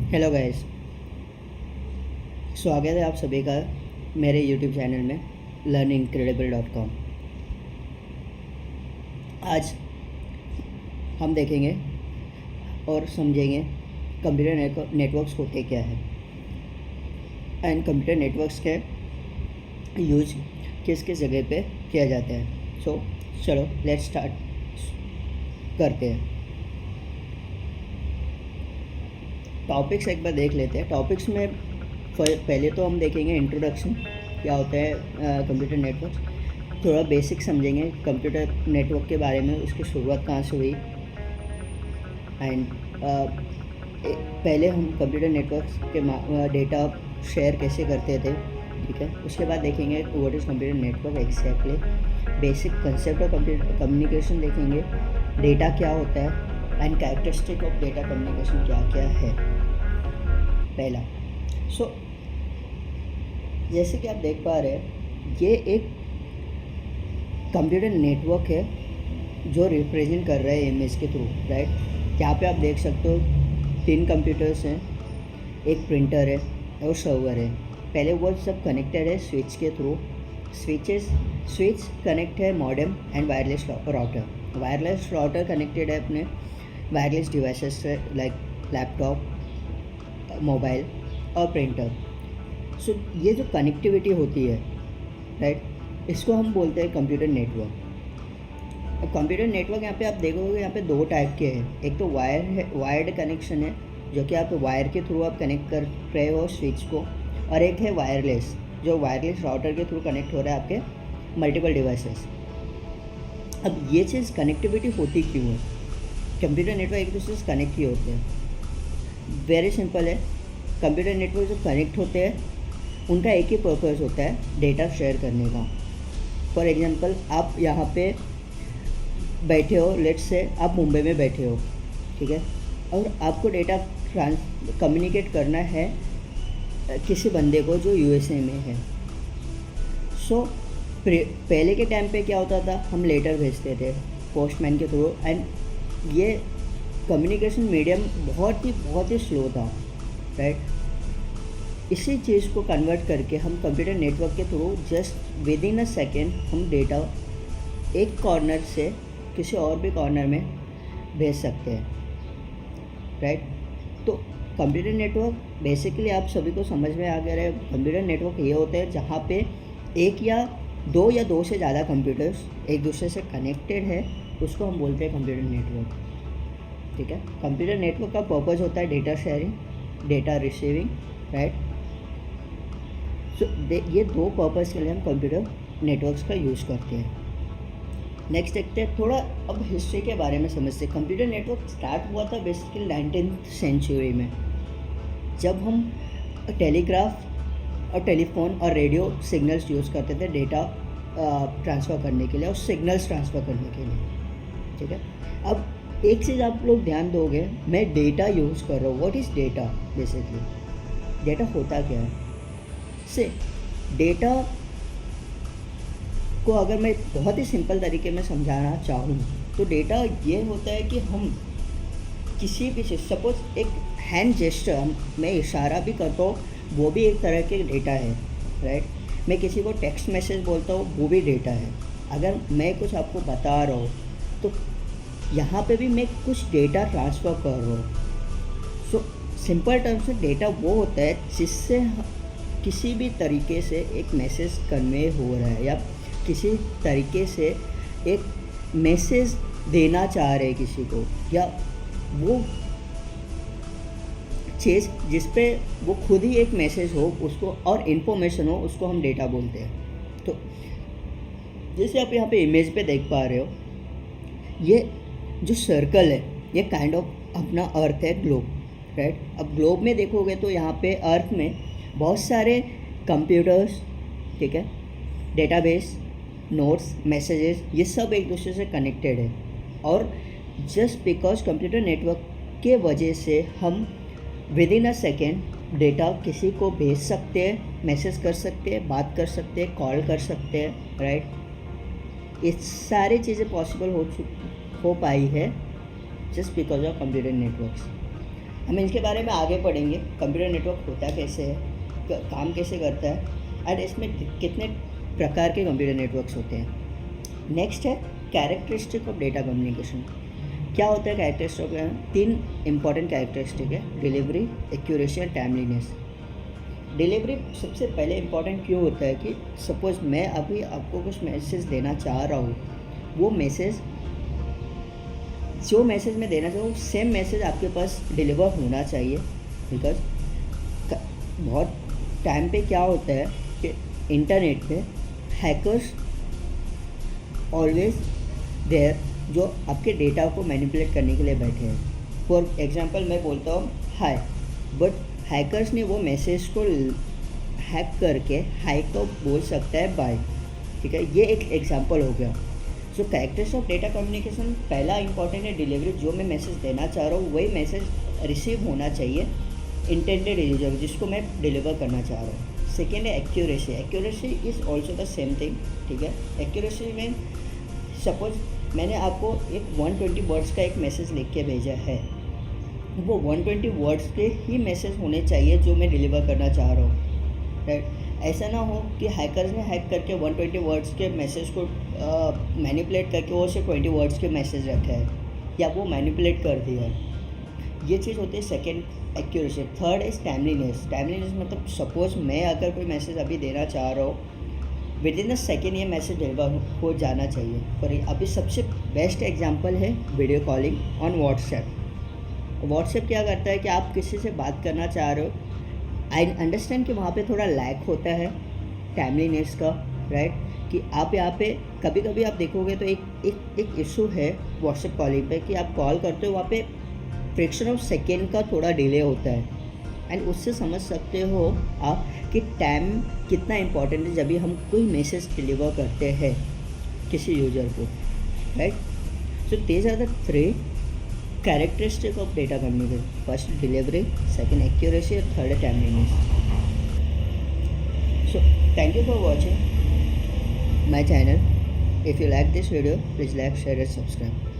Hello guys, स्वागत है आप सभी का मेरे यूट्यूब चैनल में learnincredible.com। आज हम देखेंगे और समझेंगे कंप्यूटर नेटवर्क्स होते क्या है एंड कंप्यूटर नेटवर्क्स के यूज किस किस जगह पे किया जाता है। सो चलो लेट्स स्टार्ट करते हैं। टॉपिक्स एक बार देख लेते हैं। टॉपिक्स में पहले तो हम देखेंगे इंट्रोडक्शन, क्या होता है कंप्यूटर नेटवर्क, थोड़ा बेसिक समझेंगे कंप्यूटर नेटवर्क के बारे में, उसकी शुरुआत कहाँ से हुई एंड पहले हम कंप्यूटर नेटवर्क के डेटा शेयर कैसे करते थे, ठीक है। उसके बाद देखेंगे what is computer network exactly, basic concept of computer communication देखेंगे, डेटा क्या होता है and characteristic of data communication क्या क्या है पहला। सो जैसे कि आप देख पा रहे हैं, ये एक कंप्यूटर नेटवर्क है जो रिप्रेजेंट कर रहा है इमेज के थ्रू, राइट। यहाँ पे आप देख सकते हो 3 कंप्यूटर्स हैं, एक प्रिंटर है और सर्वर है। पहले वो सब कनेक्टेड है स्विच के थ्रू। स्विच कनेक्ट है modem and wireless router. Wireless router connected है अपने वायरलेस डिवाइसेस से लाइक लैपटॉप, मोबाइल और प्रिंटर। सो ये जो कनेक्टिविटी होती है, राइट, इसको हम बोलते हैं कंप्यूटर नेटवर्क। अब कंप्यूटर नेटवर्क यहाँ पे आप देखोगे, यहाँ पे 2 टाइप के हैं। एक तो वायर्ड कनेक्शन है, जो कि आप वायर के थ्रू आप कनेक्ट कर रहे हो स्विच को, और एक है वायरलेस, जो वायरलेस राउटर के थ्रू कनेक्ट हो रहा है आपके मल्टीपल डिवाइसेस। अब ये चीज़ कनेक्टिविटी होती क्यों है? कंप्यूटर नेटवर्क एक दूसरे से कनेक्ट ही होते हैं। वेरी सिंपल है। कंप्यूटर नेटवर्क जो कनेक्ट होते हैं उनका एक ही पर्पस होता है, डेटा शेयर करने का। फॉर एग्जांपल, आप यहाँ पे बैठे हो, लेट्स से आप मुंबई में बैठे हो, ठीक है, और आपको डेटा कम्युनिकेट करना है किसी बंदे को जो यूएसए में है। सो पहले के टाइम पे क्या होता था, हम लेटर भेजते थे पोस्टमैन के थ्रू, एंड ये कम्युनिकेशन मीडियम बहुत ही स्लो था, राइट। इसी चीज़ को कन्वर्ट करके हम कंप्यूटर नेटवर्क के through just with in a second हम डेटा एक कॉर्नर से किसी और भी कॉर्नर में भेज सकते हैं, राइट। तो कंप्यूटर नेटवर्क बेसिकली आप सभी को समझ में आ गया है। कंप्यूटर नेटवर्क ये होते हैं जहाँ पे एक या दो से ज़्यादा कंप्यूटर्स एक दूसरे से कनेक्टेड है, उसको हम बोलते हैं कंप्यूटर नेटवर्क, ठीक है। कंप्यूटर नेटवर्क का पर्पस होता है data sharing, data receiving, right. So ये 2 पर्पस के लिए हम कंप्यूटर नेटवर्क्स का यूज़ करते हैं। नेक्स्ट देखते हैं थोड़ा अब हिस्ट्री के बारे में समझते हैं। कंप्यूटर नेटवर्क स्टार्ट हुआ था बेसिकली 19th सेंचुरी में, जब हम टेलीग्राफ और टेलीफोन और रेडियो सिग्नल्स यूज़ करते थे डेटा ट्रांसफ़र करने के लिए और सिग्नल्स ट्रांसफ़र करने के लिए, ठीक है। अब एक चीज़ आप लोग ध्यान दोगे, मैं डेटा यूज़ कर रहा हूँ। What is data? Basically data होता क्या है? से डेटा को अगर मैं बहुत ही सिंपल तरीके में समझाना चाहूँ तो डेटा ये होता है कि हम किसी भी चीज़, सपोज एक हैंड जेस्चर, मैं इशारा भी करता हूँ, वो भी एक तरह के डेटा है, राइट। मैं किसी को टेक्स्ट मैसेज बोलता हूँ, वो भी डेटा है। अगर मैं कुछ आपको बता रहा हूँ तो यहाँ पे भी मैं कुछ डेटा ट्रांसफ़र कर रहा हूँ। सो सिंपल टर्म्स में डेटा वो होता है जिससे किसी भी तरीके से एक मैसेज कन्वे हो रहा है या किसी तरीके से एक मैसेज देना चाह रहे हैं किसी को, या वो चीज़ जिस पे वो खुद ही एक मैसेज हो उसको और इन्फॉर्मेशन हो, उसको हम डेटा बोलते हैं। तो जैसे आप यहाँ पे इमेज पे देख पा रहे हो, ये जो सर्कल है ये काइंड ऑफ अपना अर्थ है, ग्लोब, राइट। अब ग्लोब में देखोगे तो यहाँ पे अर्थ में बहुत सारे कंप्यूटर्स, ठीक है, डेटाबेस, नोट्स, मैसेजेस, ये सब एक दूसरे से कनेक्टेड है। और जस्ट बिकॉज कंप्यूटर नेटवर्क के वजह से हम with in a second data किसी को भेज सकते हैं, मैसेज कर सकते हैं, बात कर सकते हैं, कॉल कर सकते हैं, राइट। ये सारी चीज़ें पॉसिबल हो पाई है just because of computer networks. हम इसके बारे में आगे पढ़ेंगे, कंप्यूटर नेटवर्क होता कैसे है, काम कैसे करता है और इसमें कितने प्रकार के कंप्यूटर नेटवर्क्स होते हैं। नेक्स्ट है कैरेक्टरिस्टिक ऑफ डेटा कम्युनिकेशन। क्या होता है कैरेक्टरिस्टिक ऑफ? 3 इंपॉर्टेंट कैरेक्टरिस्टिक है, डिलीवरी, एक्यूरेसी और टाइमलीनेस। डिलीवरी सबसे पहले इंपॉर्टेंट क्यों होता है कि सपोज़ मैं अभी आपको कुछ मैसेज देना चाह रहा हूँ, वो मैसेज जो मैसेज मैं देना चाहूँ सेम मैसेज आपके पास डिलीवर होना चाहिए। बिकॉज बहुत टाइम पे क्या होता है कि इंटरनेट पे हैकर्स ऑलवेज देयर जो आपके डेटा को मैनिपुलेट करने के लिए बैठे हैं। फॉर एग्जांपल मैं बोलता हूँ हाय, बट हैकर्स ने वो मैसेज को हैक करके हाई को बोल सकता है बाय। ठीक है, ये एक एग्जांपल हो गया। सो कैरेक्टर्स ऑफ डेटा कम्युनिकेशन पहला इंपॉर्टेंट है डिलीवरी। जो मैं मैसेज देना चाह रहा हूँ वही मैसेज रिसीव होना चाहिए इंटेंडेड यूजर जिसको मैं डिलीवर करना चाह रहा हूँ। सेकेंड है accuracy. Accuracy is also the same thing. ठीक है, एक्यूरेसी में सपोज मैंने आपको एक 120 वर्ड्स का एक मैसेज लिख के भेजा है, वो 120 वर्ड्स के ही मैसेज होने चाहिए जो मैं डिलीवर करना चाह रहा हूँ। राइट, ऐसा ना हो कि हैकर्स ने हैक करके 120 वर्ड्स के मैसेज को मैनिपुलेट करके वो सिर्फ 20 वर्ड्स के मैसेज रखा है या वो मैनिपुलेट कर दिया है। ये चीज़ होती है second accuracy. Third is timeliness. Timeliness मतलब सपोज मैं अगर कोई मैसेज अभी देना चाह रहा हूँ, विद इन द सेकेंड ये मैसेज डिलीवर हो जाना चाहिए। पर अभी सबसे बेस्ट एग्जांपल है video calling on WhatsApp. WhatsApp क्या करता है कि आप किसी से बात करना चाह रहे हो, आई अंडरस्टैंड कि वहाँ पे थोड़ा लैक होता है टाइमलीनेस का, राइट, कि आप यहाँ पे कभी कभी आप देखोगे तो एक इशू है व्हाट्सएप कॉलिंग पे कि आप कॉल करते हो, वहाँ पे फ्रैक्शन ऑफ सेकेंड का थोड़ा डिले होता है। एंड उससे समझ सकते हो आप कि टाइम कितना इम्पोर्टेंट है जब भी हम कोई मैसेज डिलीवर करते हैं किसी यूजर को, right. So these are the 3 characteristic of data communication. First delivery, second accuracy, and third timeliness. So thank you for watching my channel. If you like this video, please like, share and subscribe.